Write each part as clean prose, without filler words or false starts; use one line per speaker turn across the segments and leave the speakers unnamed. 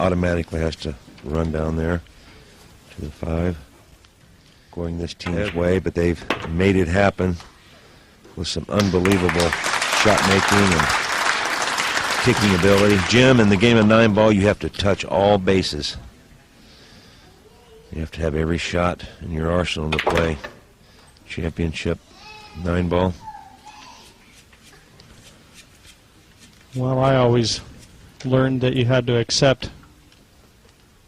automatically has to run down there to the 5, going this team's way, but they've made it happen with some unbelievable shot making and kicking ability. Jim, in the game of 9-ball, you have to touch all bases. You have to have every shot in your arsenal to play championship 9-ball.
Well, I always learned that you had to accept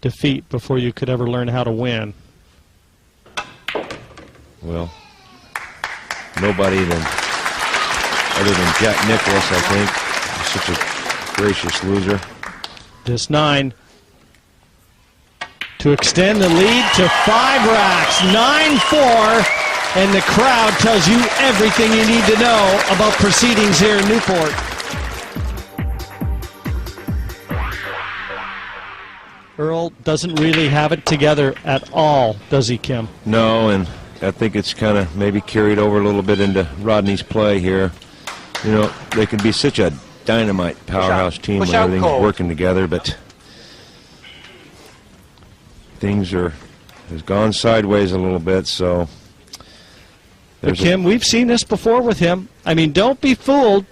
defeat before you could ever learn how to win.
Well, nobody other than Jack Nicklaus, I think, is such a gracious loser.
This 9 to extend the lead to 5 racks, 9-4, and the crowd tells you everything you need to know about proceedings here in Newport. Earl doesn't really have it together at all, does he, Kim?
No, and I think it's kind of maybe carried over a little bit into Rodney's play here. You know, they can be such a dynamite powerhouse team when everything's working together, but things has gone sideways a little bit, so.
But Kim, we've seen this before with him. I mean, don't be fooled.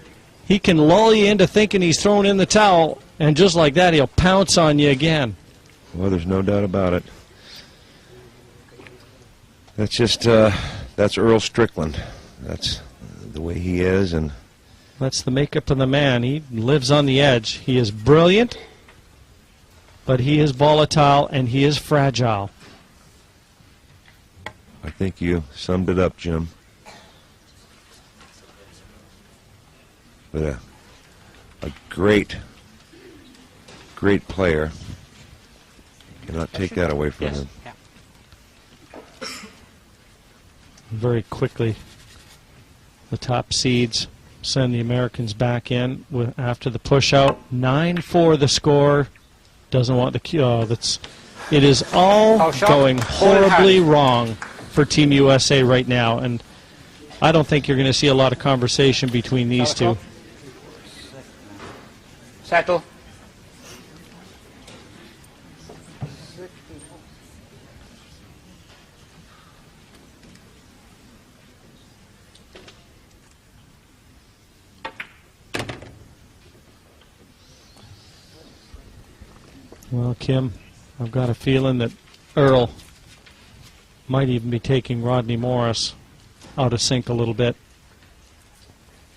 He can lull you into thinking he's thrown in the towel, and just like that, he'll pounce on you again.
Well, there's no doubt about it. That's just, that's Earl Strickland. That's the way he is, and
that's the makeup of the man. He lives on the edge. He is brilliant, but he is volatile and he is fragile.
I think you summed it up, Jim. But a great player. Cannot take that away from him.
Very quickly, the top seeds send the Americans back in after the push out. 9-4 the score. Doesn't want the it is all going horribly wrong for Team USA right now, and I don't think you're going to see a lot of conversation between these two.
Settle.
Well, Kim, I've got a feeling that Earl might even be taking Rodney Morris out of sync a little bit.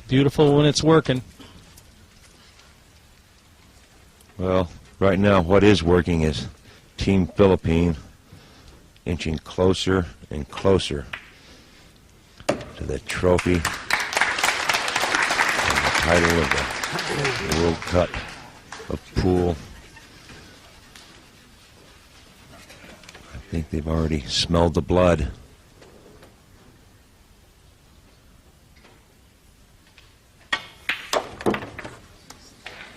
Beautiful when it's working.
Well, right now what is working is Team Philippine inching closer and closer to the trophy and the title of the World Cup of Pool. I think they've already smelled the blood.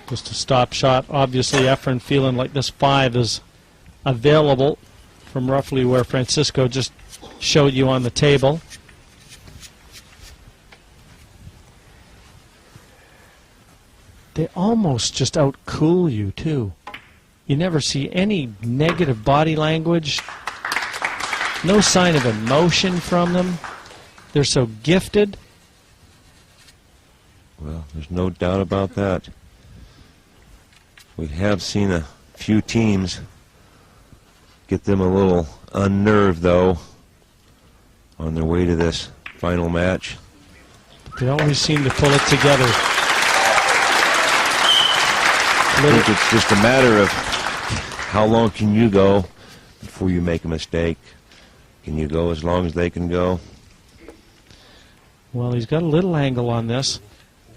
Just a stop shot. Obviously, Efren feeling like this 5 is available from roughly where Francisco just showed you on the table. They almost just outcool you, too. You never see any negative body language. No sign of emotion from them. They're so gifted.
Well, there's no doubt about that. We have seen a few teams get them a little unnerved, though, on their way to this final match.
But they always seem to pull it together.
I think it's just a matter of how long can you go before you make a mistake. Can you go as long as they can go?
Well, he's got a little angle on this.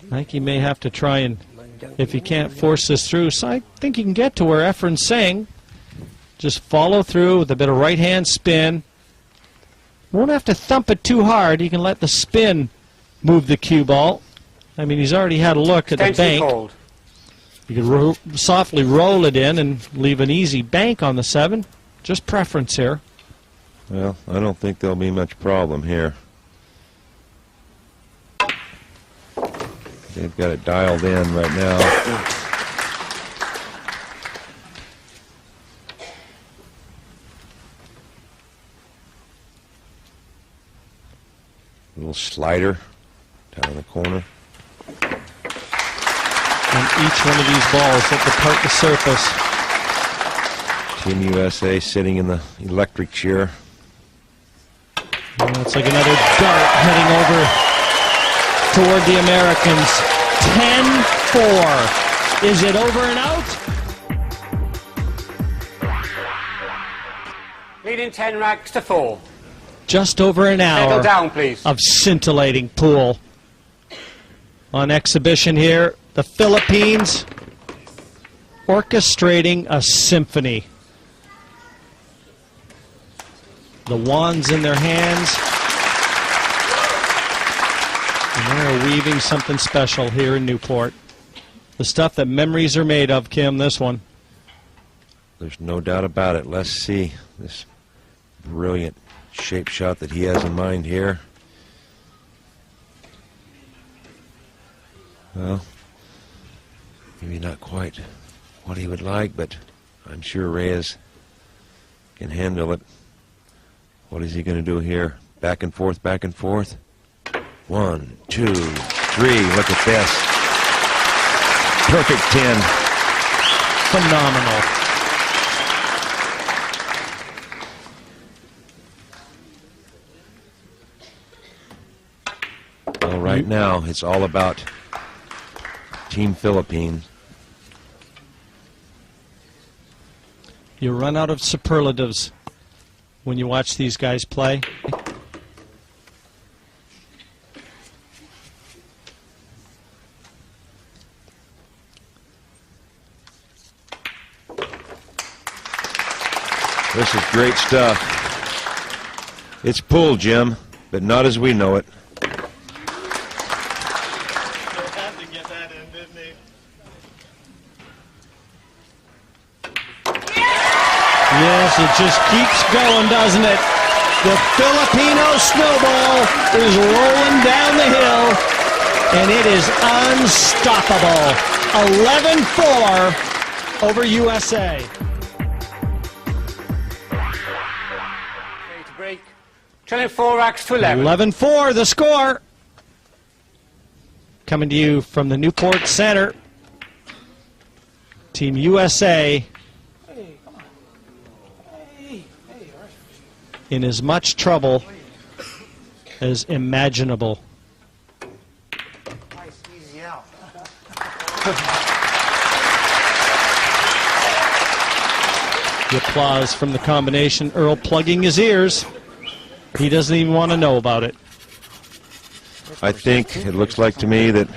I think he may have to try and, if he can't force this through, so I think he can get to where Efren's saying. Just follow through with a bit of right-hand spin. Won't have to thump it too hard. He can let the spin move the cue ball. I mean, he's already had a look at the bank.
Cold.
You could softly roll it in and leave an easy bank on the 7. Just preference here.
Well, I don't think there'll be much problem here. They've got it dialed in right now. little slider down in the corner.
And each one of these balls that depart the surface.
Team USA sitting in the electric chair.
And it's like another dart heading over toward the Americans. 10-4. Is it over and out?
Leading 10 racks to 4.
Just over an hour
Settle down, please.
of scintillating pool. On exhibition here, the Philippines orchestrating a symphony. The wands in their hands. And they're weaving something special here in Newport. The stuff that memories are made of, Kim, this one.
There's no doubt about it. Let's see this brilliant shape shot that he has in mind here. Well, maybe not quite what he would like, but I'm sure Reyes can handle it. What is he going to do here? Back and forth, back and forth. 1, 2, 3. Look at this. Perfect 10.
Phenomenal.
Well, right now, it's all about Team Philippines.
You run out of superlatives when you watch these guys play.
This is great stuff. It's pool, Jim, but not as we know it.
Yes, it just keeps going, doesn't it? The Filipino snowball is rolling down the hill, and it is unstoppable. 11-4 over USA.
Ready to break. Trailing 4 racks to 11.
11-4, the score. Coming to you from the Newport Center. Team USA in as much trouble as imaginable.
Nice, easy out.
The applause from the combination. Earl plugging his ears. He doesn't even want to know about it.
I think it looks like to me that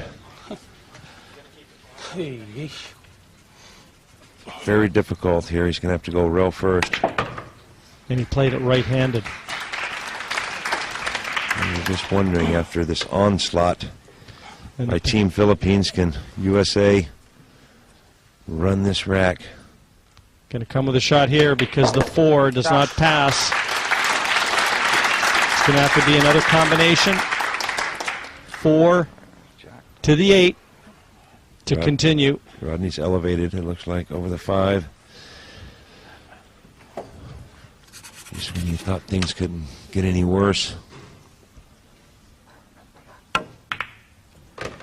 very difficult here. He's going to have to go rail first.
And he played it right-handed.
And you're just wondering, after this onslaught
And
by Team Philippines, can USA run this rack?
going to come with a shot here because the 4 does not pass. It's going to have to be another combination. 4 to the 8 to continue.
Rodney's elevated, it looks like, over the 5. Just when you thought things couldn't get any worse.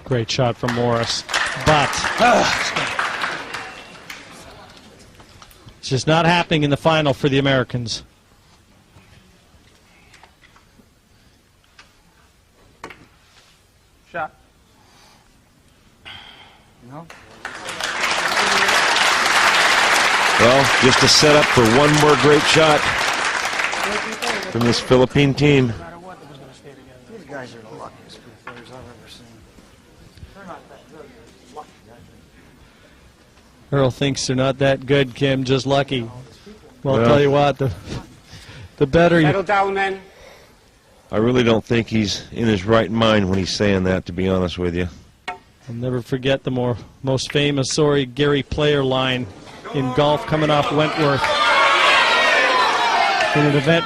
Great shot from Morris. But it's just not happening in the final for the Americans.
Shot. No.
Well, just a setup for one more great shot from this Philippine team.
No matter what, they're going to stay together. These guys are the luckiest free players I've ever seen. They're not that good. They're lucky guys.
Earl thinks they're not that good, Kim, just lucky. Well, I'll
Well,
tell you what, the better
Settle
you...
down, men.
I really don't think he's in his right mind when he's saying that, to be honest with you.
I'll never forget the most famous Gary Player line in golf coming off Wentworth in an event